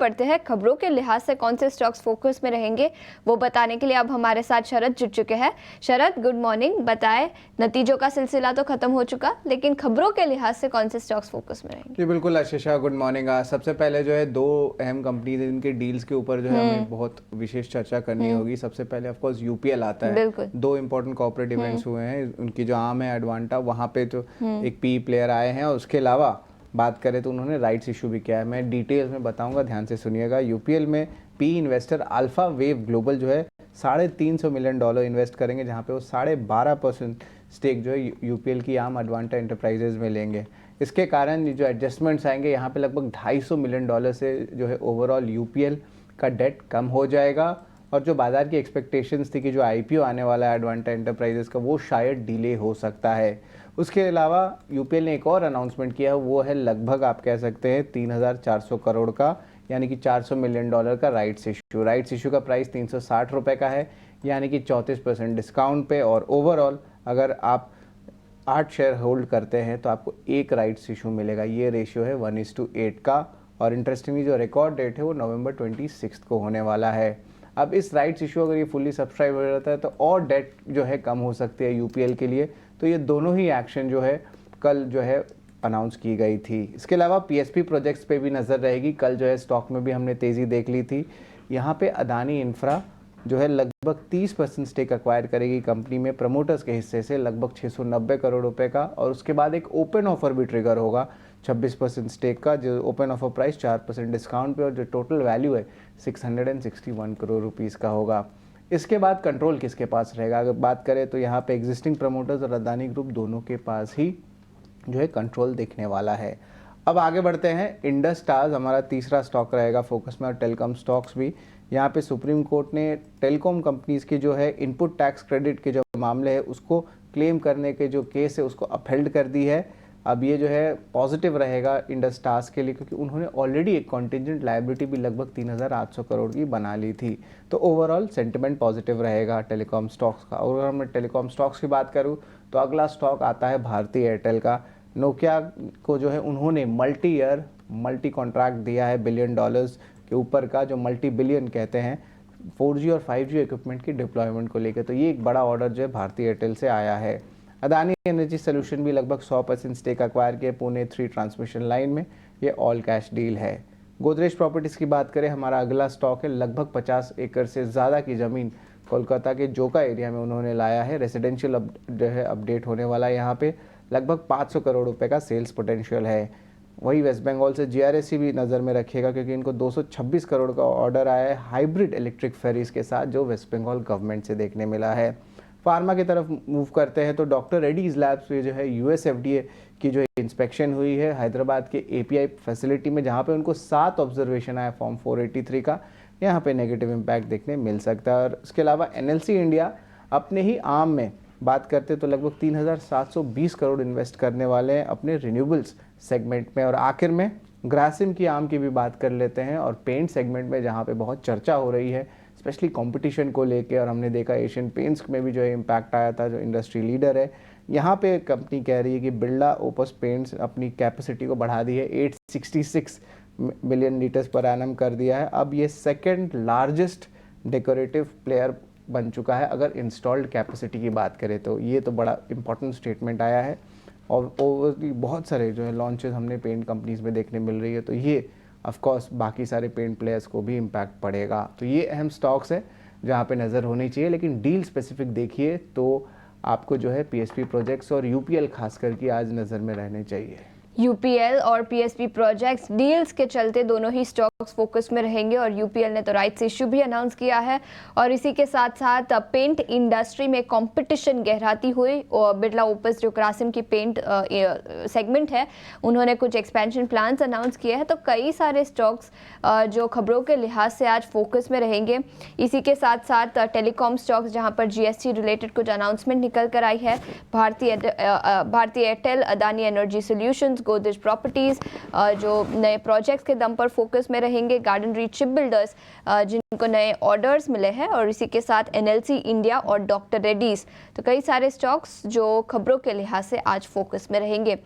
बढ़ते हैं, खबरों के लिहाज से कौन से स्टॉक्स फोकस में रहेंगे वो बताने के लिए अब हमारे साथ शरद जुड़ चुके हैं। शरद, गुड मॉर्निंग। बताएं, नतीजों का सिलसिला तो खत्म हो चुका, लेकिन खबरों के लिहाज से कौन से स्टॉक्स फोकस में रहेंगे? जी बिल्कुल आशीषा, गुड मॉर्निंग। सबसे पहले जो है दो अहम कंपनीज इनके डील्स के ऊपर जो है हमें बहुत विशेष चर्चा करनी होगी। सबसे पहले ऑफ कोर्स यूपीएल आता है। बिल्कुल। दो इंपॉर्टेंट कॉर्पोरेट इवेंट्स हुए हैं, उनकी जो आर्म है एडवांटा, वहाँ पे जो एक पी प्लेयर आए हैं, और उसके अलावा बात करें तो उन्होंने राइट्स इशू भी किया है। मैं डिटेल्स में बताऊंगा, ध्यान से सुनिएगा। यूपीएल में P investor alpha wave global जो है $350 मिलियन इन्वेस्ट करेंगे, जहाँ पे वो 12.5% स्टेक जो है यूपीएल की आम एडवांटा एंटरप्राइजेज में लेंगे। इसके कारण जो एडजस्टमेंट्स आएंगे यहाँ पे लगभग $250 मिलियन से जो है ओवरऑल यूपीएल का डेट कम हो जाएगा। और जो बाजार की एक्सपेक्टेशंस थी कि जो आईपीओ आने वाला है एडवांटा एंटरप्राइजेस का, वो शायद डिले हो सकता है। उसके अलावा यूपीएल ने एक और अनाउंसमेंट किया है, वो है लगभग आप कह सकते हैं 3,400 करोड़ का, यानी कि $400 मिलियन का राइट्स इशू। राइट्स इशू का प्राइस 360 रुपये का है, यानी कि 34% डिस्काउंट पे। और ओवरऑल अगर आप 8 शेयर होल्ड करते हैं तो आपको एक राइट्स इशू मिलेगा। ये रेशियो है 1:8 का। और इंटरेस्टिंगली जो रिकॉर्ड डेट है वो नवंबर 26 को होने वाला है। अब इस राइट्स इशू अगर ये फुल्ली सब्सक्राइब हो जाता है तो और डेट जो है कम हो सकती है यूपीएल के लिए। तो ये दोनों ही एक्शन जो है कल जो है अनाउंस की गई थी। इसके अलावा पीएसपी प्रोजेक्ट्स पे भी नज़र रहेगी। कल जो है स्टॉक में भी हमने तेज़ी देख ली थी। यहाँ पे अदानी इंफ्रा जो है लगभग 30% स्टेक एक्वायर करेगी कंपनी में प्रमोटर्स के हिस्से से, लगभग 690 करोड़ रुपए का। और उसके बाद एक ओपन ऑफर भी ट्रिगर होगा 26% स्टेक का, जो ओपन ऑफर प्राइस 4% डिस्काउंट पे, और जो टोटल वैल्यू है 661 करोड़ रुपीज़ का होगा। इसके बाद कंट्रोल किसके पास रहेगा? अगर बात करें तो यहाँ पे एग्जिस्टिंग प्रमोटर्स और अदानी ग्रुप दोनों के पास ही जो है कंट्रोल देखने वाला है। अब आगे बढ़ते हैं। इंडस टावर्स हमारा तीसरा स्टॉक रहेगा फोकस में, और टेलीकॉम स्टॉक्स भी। यहाँ पे सुप्रीम कोर्ट ने टेलीकॉम कंपनीज के जो है इनपुट टैक्स क्रेडिट के जो मामले है उसको क्लेम करने के जो केस है उसको अपहेल्ड कर दी है। अब ये जो है पॉजिटिव रहेगा इंडस टावर्स के लिए, क्योंकि उन्होंने ऑलरेडी एक कॉन्टिजेंट लायबिलिटी भी लगभग 3,800 करोड़ की बना ली थी। तो ओवरऑल सेंटिमेंट पॉजिटिव रहेगा टेलीकॉम स्टॉक्स का। और अगर मैं टेलीकॉम स्टॉक्स की बात करूँ तो अगला स्टॉक आता है भारती एयरटेल का। नोकिया को जो है उन्होंने मल्टी ईयर मल्टी कॉन्ट्रैक्ट दिया है $1 बिलियन के ऊपर का, जो मल्टी बिलियन कहते हैं 4G और 5G इक्विपमेंट की डिप्लॉयमेंट को लेकर। तो ये एक बड़ा ऑर्डर जो है भारती एयरटेल से आया है। अदानी एनर्जी सोल्यूशन भी लगभग 100% स्टेक एक्वायर किए पुणे 3 ट्रांसमिशन लाइन में। ये ऑल कैश डील है। गोदरेज प्रॉपर्टीज़ की बात करें, हमारा अगला स्टॉक है। लगभग 50 एकड़ से ज़्यादा की ज़मीन कोलकाता के जोका एरिया में उन्होंने लाया है। रेजिडेंशियल जो है अपडेट होने वाला है। यहाँ पे लगभग 500 करोड़ रुपए का सेल्स पोटेंशियल है। वही वेस्ट बंगाल से जीआरएससी भी नज़र में रखिएगा, क्योंकि इनको 226 करोड़ का ऑर्डर आया है हाइब्रिड इलेक्ट्रिक फेरीज के साथ, जो वेस्ट बंगाल गवर्नमेंट से देखने मिला है। फार्मा की तरफ मूव करते हैं तो डॉक्टर रेड्डीज लैब्स में जो है यूएस एफडीए की जो इंस्पेक्शन हुई है हैदराबाद के एपीआई फैसिलिटी में, जहाँ पे उनको 7 ऑब्जर्वेशन आया फॉर्म 483 का। यहाँ पे नेगेटिव इम्पैक्ट देखने मिल सकता है। और इसके अलावा एनएलसी इंडिया अपने ही आर्म में बात करते तो लगभग 3,720 करोड़ इन्वेस्ट करने वाले हैं अपने रिन्यूएबल्स सेगमेंट में। और आखिर में ग्रासिम की आर्म की भी बात कर लेते हैं, और पेंट सेगमेंट में जहाँ पे बहुत चर्चा हो रही है स्पेशली कंपटीशन को लेके। और हमने देखा एशियन पेंट्स में भी जो है इम्पैक्ट आया था, जो इंडस्ट्री लीडर है। यहाँ पे कंपनी कह रही है कि बिरला ओपस पेंट्स अपनी कैपेसिटी को बढ़ा दी है, 866 मिलियन लीटर्स पर एनम कर दिया है। अब ये सेकेंड लार्जेस्ट डेकोरेटिव प्लेयर बन चुका है अगर इंस्टॉल्ड कैपेसिटी की बात करें तो। ये तो बड़ा इंपॉर्टेंट स्टेटमेंट आया है। और ओवरली बहुत सारे जो है लॉन्चेस हमने पेंट कंपनीज में देखने मिल रही है, तो ये ऑफ कोर्स बाकी सारे पेंट प्लेयर्स को भी इम्पैक्ट पड़ेगा। तो ये अहम स्टॉक्स है जहाँ पे नज़र होनी चाहिए। लेकिन डील स्पेसिफिक देखिए तो आपको जो है पीएसपी प्रोजेक्ट्स और यूपीएल खास करके आज नज़र में रहने चाहिए। यूपीएल और पीएसपी प्रोजेक्ट्स डील्स के चलते दोनों ही स्टॉक्स फोकस में रहेंगे। और यूपीएल ने तो राइट्स इश्यू भी अनाउंस किया है। और इसी के साथ साथ पेंट इंडस्ट्री में कंपटीशन गहराती हुई, और बिरला ओपस जो ग्रासिम की पेंट सेगमेंट है, उन्होंने कुछ एक्सपेंशन प्लान्स अनाउंस किए हैं। तो कई सारे स्टॉक्स जो खबरों के लिहाज से आज फोकस में रहेंगे। इसी के साथ साथ टेलीकॉम स्टॉक्स, जहाँ पर जीएसटी रिलेटेड कुछ अनाउंसमेंट निकल कर आई है। Bharti Airtel, Adani energy solutions, Godrej properties जो नए प्रोजेक्ट्स के दम पर फोकस में रहेंगे। गार्डन रीच शिप बिल्डर्स जिनको नए ऑर्डर्स मिले हैं, और इसी के साथ एनएलसी इंडिया और डॉक्टर रेड्डीज। तो कई सारे स्टॉक्स जो खबरों के लिहाज से आज फोकस में रहेंगे।